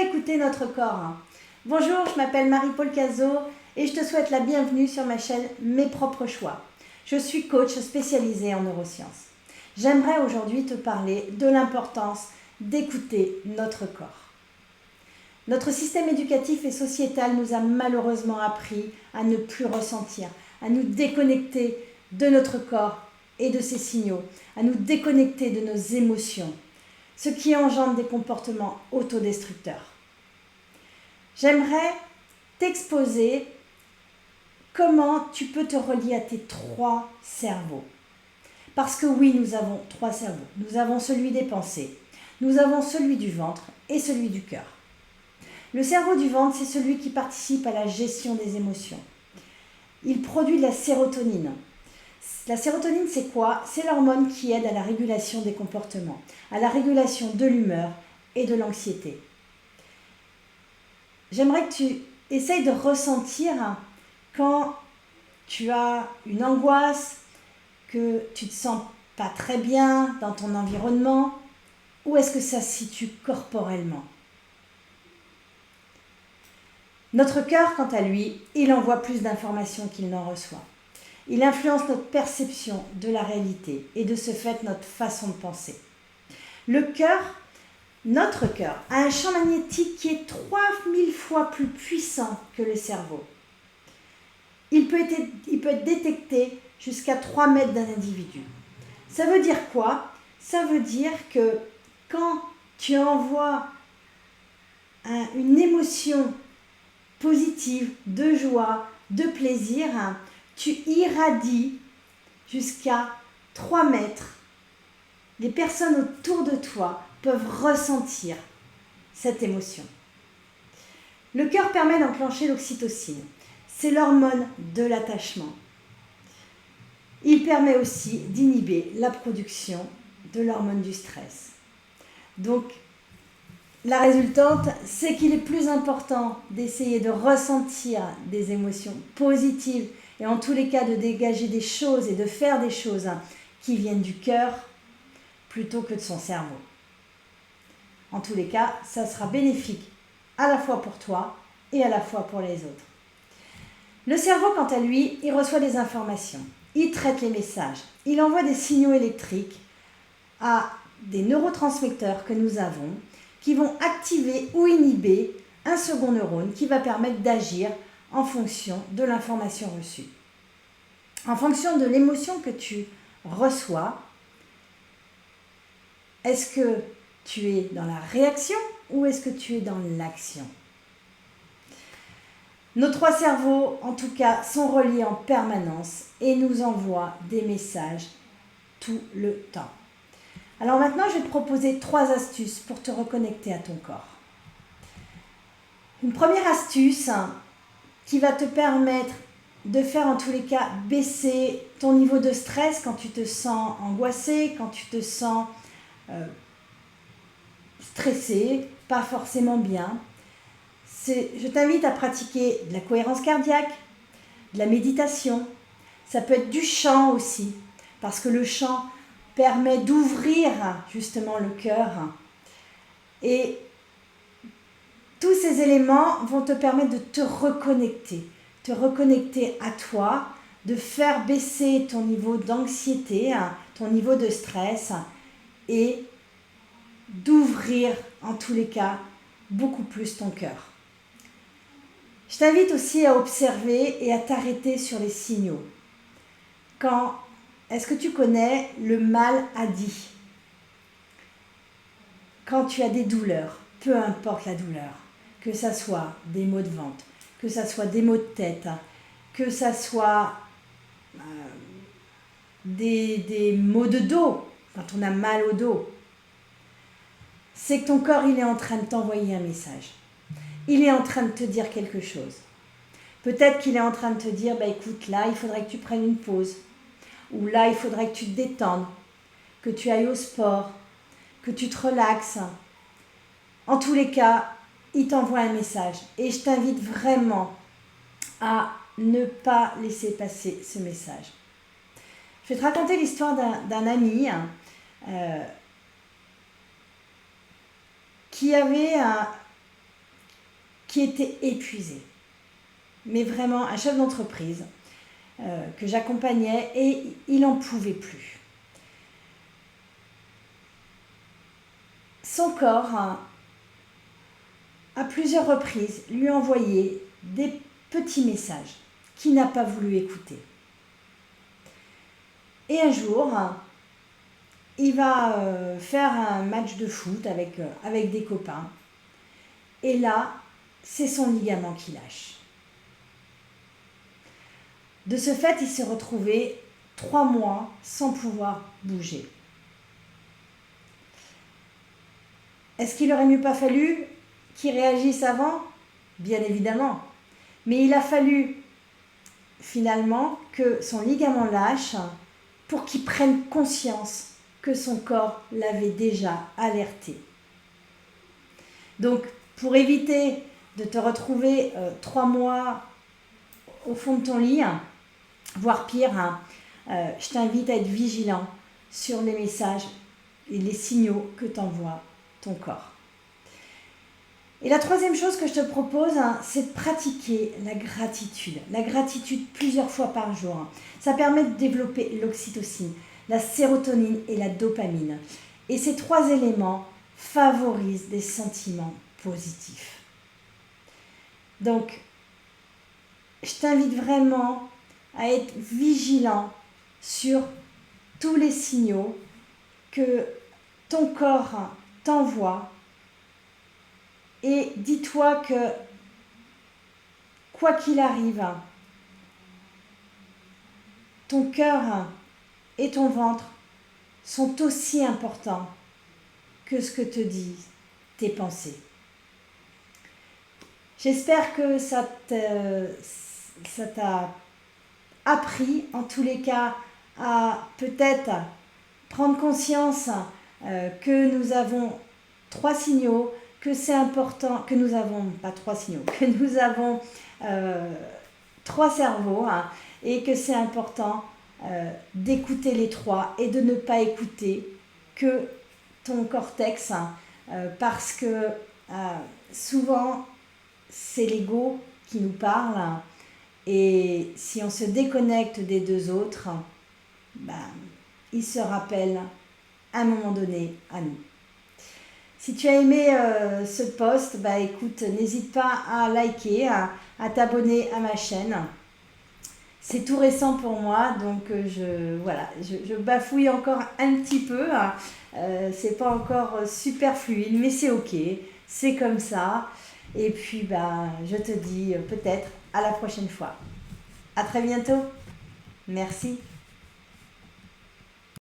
écouter notre corps. Bonjour, je m'appelle Marie-Paul Cazot et je te souhaite la bienvenue sur ma chaîne Mes propres choix. Je suis coach spécialisée en neurosciences. J'aimerais aujourd'hui te parler de l'importance d'écouter notre corps. Notre système éducatif et sociétal nous a malheureusement appris à ne plus ressentir, à nous déconnecter de notre corps et de ses signaux, à nous déconnecter de nos émotions, ce qui engendre des comportements autodestructeurs. J'aimerais t'exposer comment tu peux te relier à tes trois cerveaux. Parce que oui, nous avons trois cerveaux. Nous avons celui des pensées, nous avons celui du ventre et celui du cœur. Le cerveau du ventre, c'est celui qui participe à la gestion des émotions. Il produit de la sérotonine. La sérotonine, c'est quoi? C'est l'hormone qui aide à la régulation des comportements, à la régulation de l'humeur et de l'anxiété. J'aimerais que tu essayes de ressentir quand tu as une angoisse, que tu ne te sens pas très bien dans ton environnement, où est-ce que ça se situe corporellement? Notre cœur, quant à lui, il envoie plus d'informations qu'il n'en reçoit. Il influence notre perception de la réalité et de ce fait notre façon de penser. Le cœur, notre cœur, a un champ magnétique qui est 3000 fois plus puissant que le cerveau. Il peut être détecté jusqu'à 3 mètres d'un individu. Ça veut dire quoi? Ça veut dire que quand tu envoies une émotion positive, de joie, de plaisir, tu irradies jusqu'à 3 mètres. Les personnes autour de toi peuvent ressentir cette émotion. Le cœur permet d'enclencher l'oxytocine. C'est l'hormone de l'attachement. Il permet aussi d'inhiber la production de l'hormone du stress. Donc, la résultante, c'est qu'il est plus important d'essayer de ressentir des émotions positives et en tous les cas de dégager des choses et de faire des choses qui viennent du cœur plutôt que de son cerveau. En tous les cas, ça sera bénéfique à la fois pour toi et à la fois pour les autres. Le cerveau, quant à lui, il reçoit des informations, il traite les messages, il envoie des signaux électriques à des neurotransmetteurs que nous avons qui vont activer ou inhiber un second neurone qui va permettre d'agir en fonction de l'information reçue. En fonction de l'émotion que tu reçois, est-ce que tu es dans la réaction ou est-ce que tu es dans l'action? Nos trois cerveaux, en tout cas, sont reliés en permanence et nous envoient des messages tout le temps. Alors maintenant, je vais te proposer 3 astuces pour te reconnecter à ton corps. Une première astuce qui va te permettre de faire en tous les cas baisser ton niveau de stress quand tu te sens angoissé, quand tu te sens stressé, pas forcément bien. Je t'invite à pratiquer de la cohérence cardiaque, de la méditation. Ça peut être du chant aussi, parce que le chant permet d'ouvrir justement le cœur. Et tous ces éléments vont te permettre de te reconnecter à toi, de faire baisser ton niveau d'anxiété, ton niveau de stress et d'ouvrir en tous les cas beaucoup plus ton cœur. Je t'invite aussi à observer et à t'arrêter sur les signaux. Est-ce que tu connais le mal à dit? Quand tu as des douleurs, peu importe la douleur, que ça soit des maux de ventre, que ça soit des maux de tête, que ça soit des maux de dos, quand on a mal au dos, c'est que ton corps, il est en train de t'envoyer un message. Il est en train de te dire quelque chose. Peut-être qu'il est en train de te dire, écoute, là, il faudrait que tu prennes une pause. Ou là, il faudrait que tu te détendes, que tu ailles au sport, que tu te relaxes. En tous les cas, il t'envoie un message. Et je t'invite vraiment à ne pas laisser passer ce message. Je vais te raconter l'histoire d'un ami qui avait qui était épuisé. Mais vraiment un chef d'entreprise que j'accompagnais et il n'en pouvait plus. Son corps, à plusieurs reprises, lui envoyait des petits messages qu'il n'a pas voulu écouter. Et un jour, il va faire un match de foot avec des copains. Et là, c'est son ligament qui lâche. De ce fait, il s'est retrouvé 3 mois sans pouvoir bouger. Est-ce qu'il aurait mieux pas fallu qu'il réagisse avant? Bien évidemment. Mais il a fallu finalement que son ligament lâche pour qu'il prenne conscience que son corps l'avait déjà alerté. Donc, pour éviter de te retrouver 3 mois au fond de ton lit, voire pire, je t'invite à être vigilant sur les messages et les signaux que t'envoie ton corps. Et la troisième chose que je te propose, c'est de pratiquer la gratitude. La gratitude plusieurs fois par jour. Ça permet de développer l'oxytocine, la sérotonine et la dopamine. Et ces 3 éléments favorisent des sentiments positifs. Donc, je t'invite vraiment à être vigilant sur tous les signaux que ton corps t'envoie. Et dis-toi que, quoi qu'il arrive, ton cœur et ton ventre sont aussi importants que ce que te disent tes pensées. J'espère que ça t'a appris, en tous les cas, à peut-être prendre conscience que nous avons 3 signaux, que c'est important, que nous avons, pas 3 signaux, que nous avons 3 cerveaux, et que c'est important d'écouter les 3 et de ne pas écouter que ton cortex, parce que souvent c'est l'ego qui nous parle, et si on se déconnecte des 2 autres, il se rappelle à un moment donné à nous. Si tu as aimé ce post, écoute, n'hésite pas à liker, à t'abonner à ma chaîne. C'est tout récent pour moi, donc je bafouille encore un petit peu. C'est pas encore super fluide, mais c'est ok, c'est comme ça. Et puis je te dis peut-être à la prochaine fois. À très bientôt. Merci.